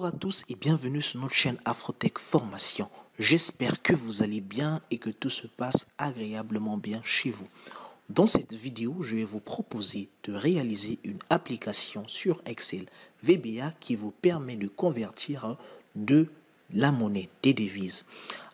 Bonjour à tous et bienvenue sur notre chaîne Afrotech Formation. J'espère que vous allez bien et que tout se passe agréablement bien chez vous. Dans cette vidéo, je vais vous proposer de réaliser une application sur Excel VBA qui vous permet de convertir de la monnaie, des devises.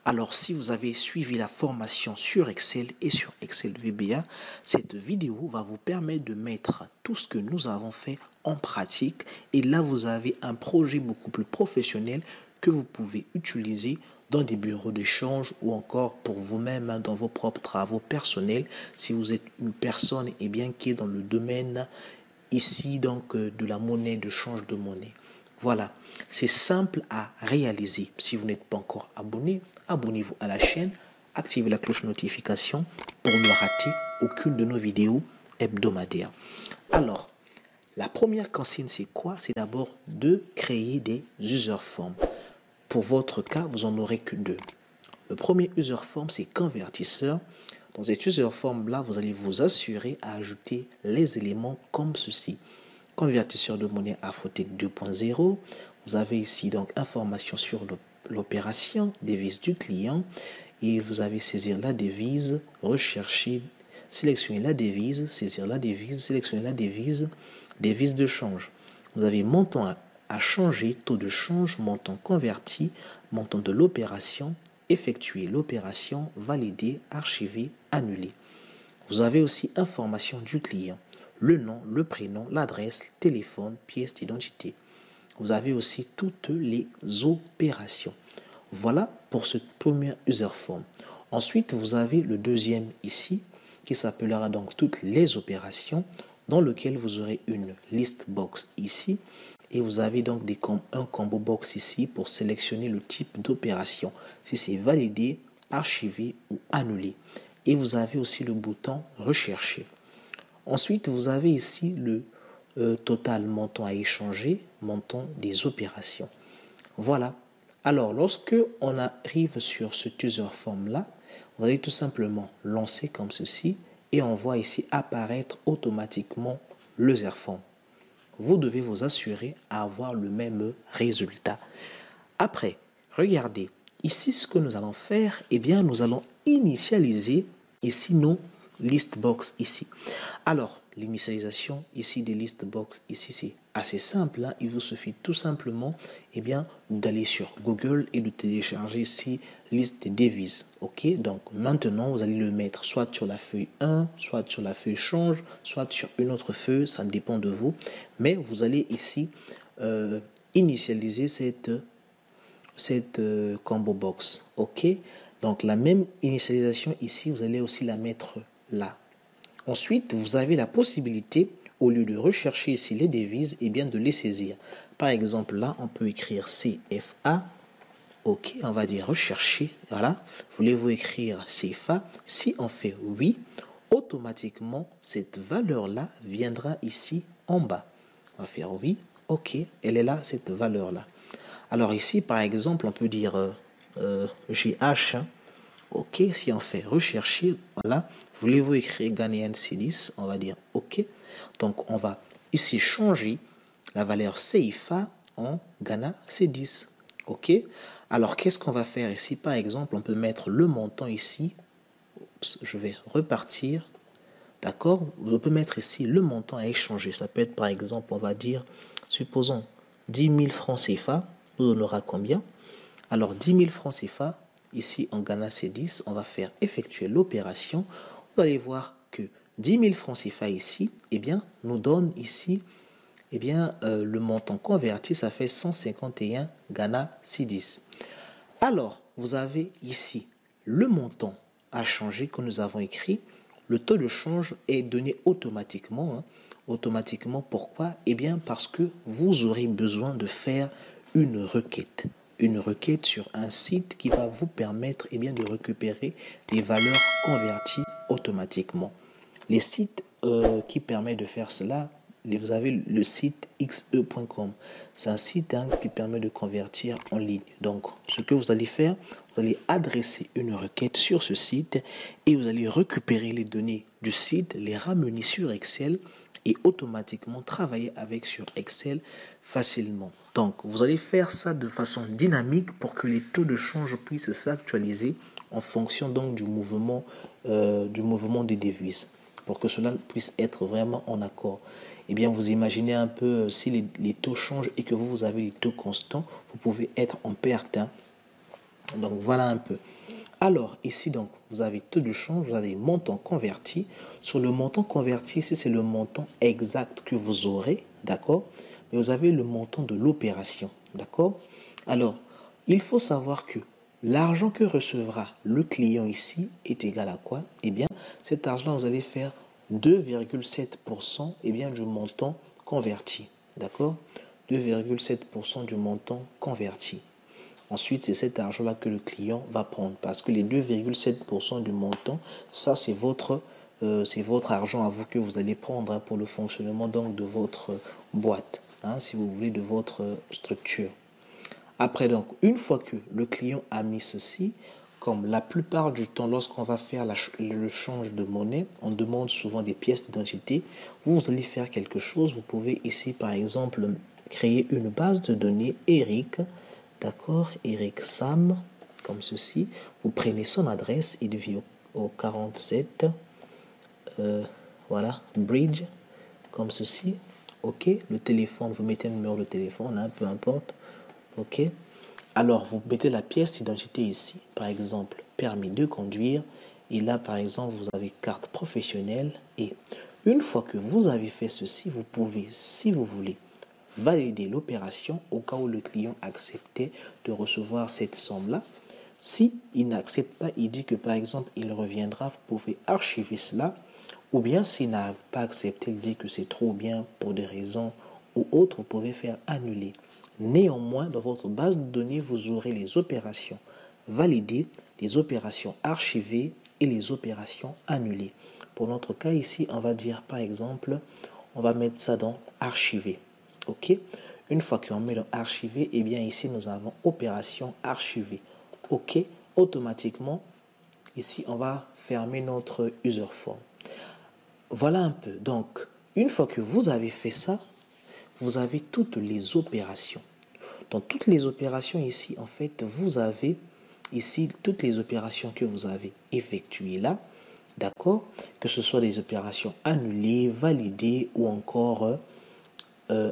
Alors, si vous avez suivi la formation sur Excel et sur Excel VBA, cette vidéo va vous permettre de mettre tout ce que nous avons fait en pratique. Et là, vous avez un projet beaucoup plus professionnel que vous pouvez utiliser dans des bureaux d'échange ou encore pour vous-même dans vos propres travaux personnels. Si vous êtes une personne qui est dans le domaine ici donc de la monnaie, de change de monnaie. Voilà, c'est simple à réaliser. Si vous n'êtes pas encore abonné, abonnez-vous à la chaîne, activez la cloche de notification pour ne rater aucune de nos vidéos hebdomadaires. Alors, la première consigne, c'est quoi? C'est d'abord de créer des user forms. Pour votre cas, vous n'en aurez que deux. Le premier user form, c'est convertisseur. Dans cette user form-là, vous allez vous assurer à ajouter les éléments comme ceci. Convertisseur de monnaie Afrotech 2.0. Vous avez ici donc information sur l'opération, devise du client. Et vous avez saisir la devise, rechercher, sélectionner la devise, saisir la devise, sélectionner la devise, devise de change. Vous avez montant à changer, taux de change, montant converti, montant de l'opération, effectuer l'opération, valider, archiver, annuler. Vous avez aussi information du client, le nom, le prénom, l'adresse, le téléphone, pièce d'identité. Vous avez aussi toutes les opérations. Voilà pour ce premier user form. Ensuite, vous avez le deuxième ici qui s'appellera donc toutes les opérations dans lequel vous aurez une list box ici et vous avez donc un combo box ici pour sélectionner le type d'opération, si c'est validé, archivé ou annulé. Et vous avez aussi le bouton rechercher. Ensuite, vous avez ici le total montant à échanger, montant des opérations. Voilà. Alors, lorsque on arrive sur ce user form là, vous allez tout simplement lancer comme ceci et on voit ici apparaître automatiquement le user form. Vous devez vous assurer à avoir le même résultat. Après, regardez, ici ce que nous allons faire, nous allons initialiser ici nos list box ici. Alors, l'initialisation ici des list box ici, c'est assez simple. Hein. Il vous suffit tout simplement d'aller sur Google et de télécharger ici liste des devises. Ok, donc maintenant vous allez le mettre soit sur la feuille 1, soit sur la feuille change, soit sur une autre feuille, ça dépend de vous. Mais vous allez ici initialiser cette combo box. Ok, donc la même initialisation ici, vous allez aussi la mettre là. Ensuite, vous avez la possibilité, au lieu de rechercher ici les devises, de les saisir. Par exemple, là, on peut écrire CFA. Ok, on va dire rechercher. Voilà. Voulez-vous écrire CFA? Si on fait oui, automatiquement, cette valeur-là viendra ici en bas. On va faire oui. Ok, elle est là, cette valeur-là. Alors ici, par exemple, on peut dire GH. Hein. Ok, si on fait rechercher, voilà. Voulez-vous écrire Ghanaian cedis? On va dire OK. Donc, on va ici changer la valeur CFA en Ghana cedis. OK. Alors, qu'est-ce qu'on va faire ici? Par exemple, on peut mettre le montant ici. Oups, je vais repartir. D'accord? On peut mettre ici le montant à échanger. Ça peut être, par exemple, on va dire, supposons 10 000 francs CFA. Nous donnera combien? Alors, 10 000 francs CFA. Ici, en Ghana cedis, on va faire effectuer l'opération. Vous allez voir que 10 000 francs CFA ici, nous donne ici, le montant converti, ça fait 151 Ghana cedis. Alors, vous avez ici le montant à changer que nous avons écrit. Le taux de change est donné automatiquement. Hein. Automatiquement, pourquoi? Parce que vous aurez besoin de faire une requête. Une requête sur un site qui va vous permettre de récupérer les valeurs converties automatiquement. Les sites qui permettent de faire cela, vous avez le site xe.com. C'est un site qui permet de convertir en ligne. Donc, ce que vous allez faire, vous allez adresser une requête sur ce site et vous allez récupérer les données du site, les ramener sur Excel et automatiquement travailler avec sur Excel facilement. Donc, vous allez faire ça de façon dynamique pour que les taux de change puissent s'actualiser en fonction donc du mouvement des devises, pour que cela puisse être vraiment en accord. Eh bien, vous imaginez un peu si les taux changent et que vous avez les taux constants, vous pouvez être en perte. Donc, voilà un peu. Alors, ici, donc, vous avez taux de change, vous avez montant converti. Sur le montant converti, ici, c'est le montant exact que vous aurez, d'accord? Mais vous avez le montant de l'opération, d'accord? Alors, il faut savoir que l'argent que recevra le client ici est égal à quoi? Eh bien, cet argent, vous allez faire 2,7% du montant converti, d'accord? 2,7% du montant converti. Ensuite, c'est cet argent-là que le client va prendre parce que les 2,7% du montant, ça c'est votre argent à vous que vous allez prendre pour le fonctionnement donc de votre boîte, si vous voulez, de votre structure. Après, donc, une fois que le client a mis ceci, comme la plupart du temps, lorsqu'on va faire le change de monnaie, on demande souvent des pièces d'identité. Vous allez faire quelque chose. Vous pouvez ici, par exemple, créer une base de données Eric. D'accord, Eric Sam, comme ceci. Vous prenez son adresse, il vit au 47. Voilà, Bridge, comme ceci. OK, le téléphone, vous mettez un numéro de téléphone, peu importe. OK. Alors, vous mettez la pièce d'identité ici, par exemple, permis de conduire. Et là, par exemple, vous avez carte professionnelle. Et une fois que vous avez fait ceci, vous pouvez, si vous voulez, valider l'opération au cas où le client acceptait de recevoir cette somme-là. Si il n'accepte pas, il dit que, par exemple, il reviendra, vous pouvez archiver cela. Ou bien, s'il n'a pas accepté, il dit que c'est trop bien pour des raisons ou autres, vous pouvez faire annuler. Néanmoins, dans votre base de données, vous aurez les opérations validées, les opérations archivées et les opérations annulées. Pour notre cas ici, on va dire par exemple, on va mettre ça dans archiver. OK? Une fois qu'on met dans archiver, eh bien ici nous avons opération archivée. OK? Automatiquement, ici on va fermer notre user form. Voilà un peu. Donc, une fois que vous avez fait ça, vous avez toutes les opérations. Dans toutes les opérations ici, en fait, vous avez ici toutes les opérations que vous avez effectuées là, d'accord? Que ce soit des opérations annulées, validées ou encore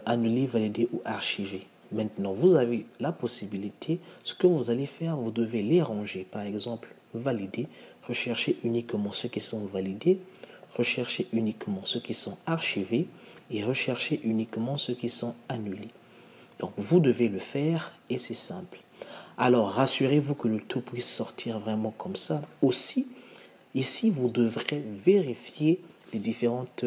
annulées, validées ou archivées. Maintenant, vous avez la possibilité, ce que vous allez faire, vous devez les ranger. Par exemple, valider, rechercher uniquement ceux qui sont validés, rechercher uniquement ceux qui sont archivés et rechercher uniquement ceux qui sont annulés. Donc, vous devez le faire et c'est simple. Alors, rassurez-vous que le tout puisse sortir vraiment comme ça. Aussi, ici, vous devrez vérifier les différentes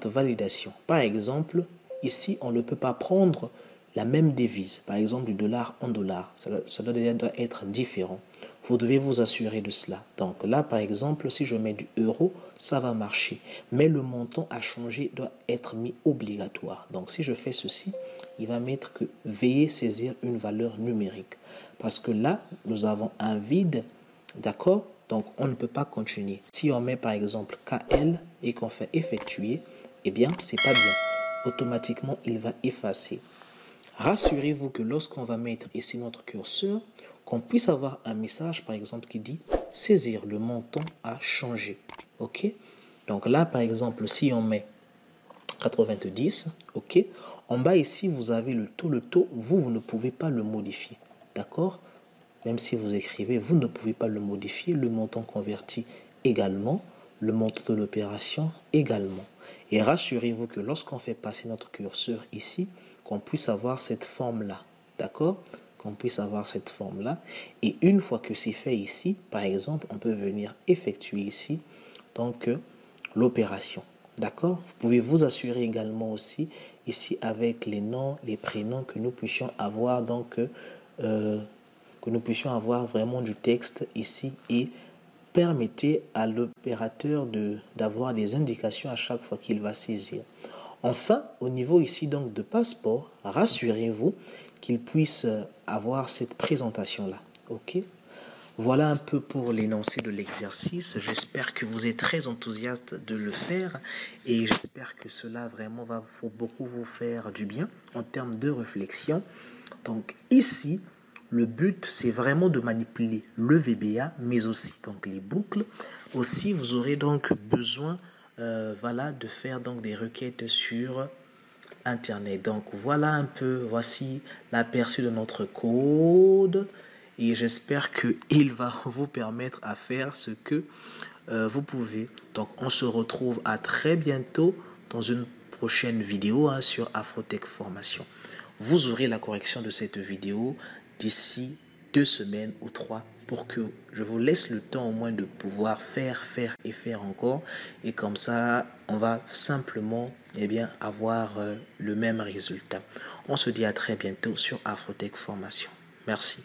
validations. Par exemple, ici, on ne peut pas prendre la même devise. Par exemple, du dollar en dollar. Ça doit être différent. Vous devez vous assurer de cela. Donc là, par exemple, si je mets du euro, ça va marcher. Mais le montant à changer doit être mis obligatoire. Donc si je fais ceci, il va mettre que veuillez saisir une valeur numérique. Parce que là, nous avons un vide, d'accord? Donc on ne peut pas continuer. Si on met par exemple KL et qu'on fait effectuer, eh bien, c'est pas bien. Automatiquement, il va effacer. Rassurez-vous que lorsqu'on va mettre ici notre curseur, qu'on puisse avoir un message, par exemple, qui dit « Saisir le montant a changé ». OK? Donc là, par exemple, si on met 90, OK? En bas ici, vous avez le taux. Le taux, vous ne pouvez pas le modifier. D'accord? Même si vous écrivez, vous ne pouvez pas le modifier. Le montant converti également. Le montant de l'opération également. Et rassurez-vous que lorsqu'on fait passer notre curseur ici, qu'on puisse avoir cette forme-là. D'accord? Qu'on puisse avoir cette forme-là. Et une fois que c'est fait ici, par exemple, on peut venir effectuer ici donc l'opération. D'accord? Vous pouvez vous assurer également aussi ici avec les noms, les prénoms que nous puissions avoir donc que nous puissions avoir vraiment du texte ici et permettez à l'opérateur d'avoir des indications à chaque fois qu'il va saisir. Enfin, au niveau ici donc de passeport, rassurez-vous qu'il puisse avoir cette présentation-là. Ok? Voilà un peu pour l'énoncé de l'exercice. J'espère que vous êtes très enthousiaste de le faire et j'espère que cela vraiment va beaucoup vous faire du bien en termes de réflexion. Donc ici, le but, c'est vraiment de manipuler le VBA, mais aussi donc les boucles. Aussi, vous aurez donc besoin voilà, de faire donc des requêtes sur Internet. Donc voilà un peu, voici l'aperçu de notre code et j'espère qu'il va vous permettre à faire ce que vous pouvez. Donc on se retrouve à très bientôt dans une prochaine vidéo sur Afrotech Formation. Vous aurez la correction de cette vidéo d'ici 2 semaines ou 3 pour que je vous laisse le temps au moins de pouvoir faire encore. Et comme ça, on va simplement avoir le même résultat. On se dit à très bientôt sur Afrotech Formation. Merci.